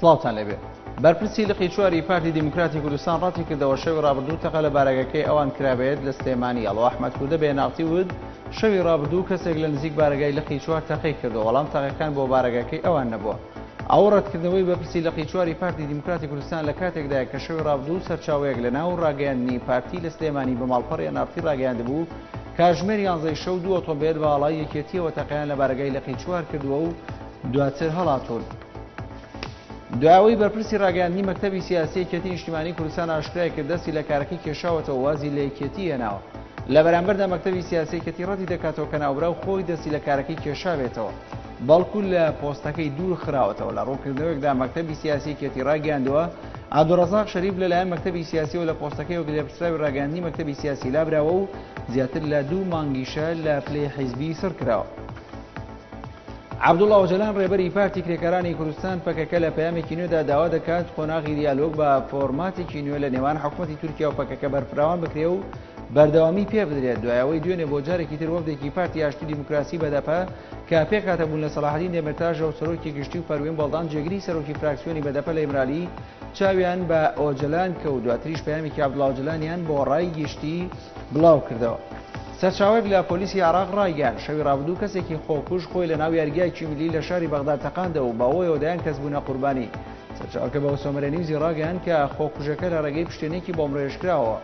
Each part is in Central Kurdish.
سڵاوتان لەبێ. بەرپرسی لقی چواری پارتی دیموکراتی کوردستان ڕاتی کردەوە شەوی ڕابردوو تەقە لە بارگەکەی ئەوان کرابێت لە سلێمانی ئەڵۆ ئەحمەد کوردە بێناغتی ود شەوی ڕابردوو کەسێک لە نزیک بارگای لقی چوار تەقەی کردەوە بەڵام تەقەکان بۆ بارگەکەی ئەوان نەبووە. ئەو ڕەتکردنەوەی بەرپرسی لقی چواری پارتی دیموکراتی کوردستان لە کاتێکدایە کە شەوی ڕابردوو سەرچاوەیەک لە ناو ڕاگەیاندنی پارتی لە سلێمانی بە ماڵپەڕی ئەنارتی ڕاگەیاندبوو کاتژمێر 11 شەو دوو ئۆتۆمبیل بە ئاڵای یەکێتیەوە تەقەیان لە بارگای لقی چوار کردووە و دواتر هەڵاتون. داوای بەرپرسی ڕاگەیاندنی مەکتەبی سیاسی یەکێتی نیشتیمانی کوردستان ئاشکرای کرد دەستی لە کارەکەی کێشاوەتەوە وازی لە یەکێتی هێناوە. لە بەرامبەردا مەکتەبی سیاسی یەکێتی ڕەتی دەکاتەوە کە ناوبراو خۆی دەستی لە کارەکەی کێشاوێتەوە بەڵکو لە پۆستەکەی دوور خراوەتەوە. لە ڕوونکردنەوەیەکدا مەکتەبی سیاسی یەکێتی ڕاگەیاندووە عەبدوڕەزاق شەریف لەلایەن مەکتەبی سیاسیەوە لە پۆستەکەیەوە لێپرسراوی ڕاگەیاندنی مەکتەبی سیاسی لابراوە و زیاتر لە 2 مانگیشە لە پلەی حیزبی سڕ کراوە. عەبدوڵڵا ئۆجەلان ڕێبەری پارتی کرێکارانی کوردستان پەکەکە لە پەیامێکی نوێدا داوا دەکات قۆناغی دیالۆگ بە فۆرماتێکی نوێ لە نێوان حکوومەتی تورکیا و پەکەکە بەرپراوان بکرێ و بەردەوامی پێ بدرێت. دوایەوەی دوێنێ بۆ جارێکی تر وەفدێکی پارتی ئاشتی دیموکراسی بەدەپا کە پێکهاتەبوون لە سەلاحەدین دێمەرتاژە و سەرۆکی گشتی و پەروێن بەڵدان جێگری سەرۆکی فراکسیۆنی بەدەپە لە ئیمرالی چاویان بە ئۆجەلان کە و دواتریش پەیامێکی عەبدوڵڵا ئۆجەلانیان بۆ ڕای گشتی بڵاو کردەوە. سەرچاوەیەک لە پۆلیسی عێراق ڕایگەیاند شەوی ڕابردوو کەسێکی خۆکوژ خۆی لە ناو یاریگایەکی ملی لە شاری بەغداد تەقاندەوە و بەوەیەوە دەیان کەس بوونە قوربانی. سەرچاوەکە بە سۆمەرە نیوزی ڕاگەیاند کە خۆکوژەکە لە ڕێگەی پشتێنێکی بۆمڕێژکراوە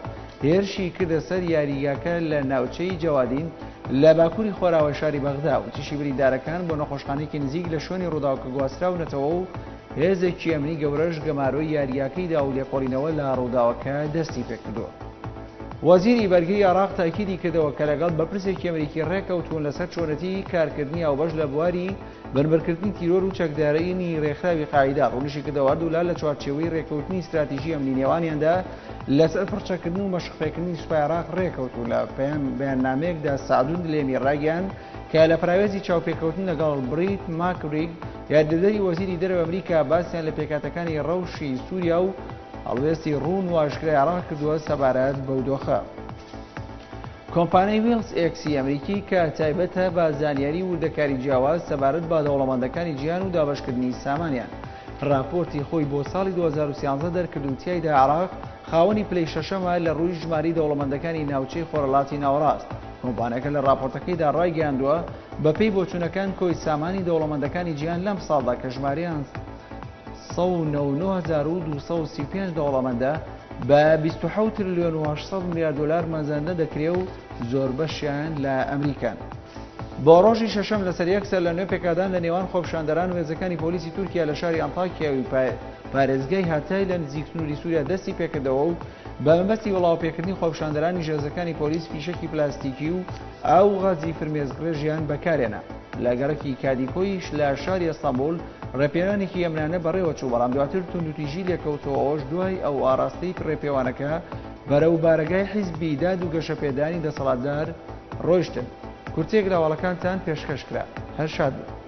هێرشی کردە سەر یاریگاکە لە ناوچەی جەوادین لە باکووری خۆراوە شاری بەغدا و تیشی بریندارەکان بۆ نەخۆشخانەیەکی نزیک لە شوێنی ڕووداوکە گواستراونەتەوە و هێزێکی ئەمنی گەورەش گەماروی یاریگاکەیدا و لێکۆڵینەوە لە ڕووداوەکە دەستی پێکردووە. وەزیری بەرگەی عێراق تاکیدی کردەوە کە لەگەڵ بەرپرسێکی ئەمریکی ڕێکەوتوون لەسەر چۆنەتی کارکردنی ئاوبەش لە بواری بەربەرکردنی تیرۆر و چەکدارەیی ڕێکخراوی قاعیدا ڕوونیشی کردەوە دوولا لە چوارچێوەی ڕێکەوتنی استراتیژی ئەمنی نێوانیاندا لەسەر پڕچەکردن و مەشقپێکردنی سوپای عێراق ڕێکەوتوون. لە بەیاننامەیەکدا سعدون دلێمی ڕاگەیاند کە لە پراوێزی چاوپێکەوتن لەگەڵ بریت ماکریگ یاردەدەری وەزیری دەرەوە ئەمریکا باسییان لە پێکاتەکانی ڕەوشی سووریا و هەڵوێستی ڕوون و ئاشکرای عێراق کردووە سەبارەت بەو دۆخە. کۆمپانیای ویلز ئێکسی ئەمریکی کە تایبەتە بە زانیاری وردەکاری جیاواز سەبارەت بە دەوڵەمەندەکانی جیهان و دابەشکردنی سامانیان راپۆرتی خۆی بۆ ساڵی 2013 دەرکرد و تیایدا عێراق خاوەنی پلەی شەشەمە لە ڕووی ژماری دەوڵەمەندەکانی ناوچەی خۆرهەڵاتی ناوەڕاست. کۆمپانیەکە لە راپۆرتەکەیدا ڕایگەیاندووە بەپێی بۆچوونەکان کۆی سامانی دەوڵەمەندەکانی جیهان لەم ساڵدا کە ژمارەیان 199235 دەوڵەمەندە بە 27 تریلیۆن و 800 میلیارد دلار مەزەندە دەکرێت و زۆر بەشیان لە ئەمریکان. بۆ ڕۆژی شەشەم لەسەر یەکسەر لە نوێ پێکدان لە نێوان خۆپیشاندەران و هێزەکانی پۆلیسی تورکیا لە شاری ئەنتاکیاوی پارێزگای هاتای لە نزیک سنووری سووریا دەستی پێکردەوە و بە مەبەستی وەڵاوپێکردنی خۆپیشاندەرانی هێزەکانی پۆلیس فیشەکی پلاستیکی و ئاو غازی فرمێزگرێژیان بەکارێنا. لە گەڕەکی کادیکۆیش لە شاری ئەستەمبول ڕێپێوانێکی ئەمرانە بەڕێوە چوو بەڵام دواتر توندوتیژی لێکەوتەوەش دوای ئەو ئاراستەی ڕێپێوانەکە بەرەو بارگای حیزبی داد و گەشەپێدانی دەسەڵاتدار ڕۆیشتن. کورتێک لە هەواڵەکانتان پێشکەش کرا. هەر شاد بن.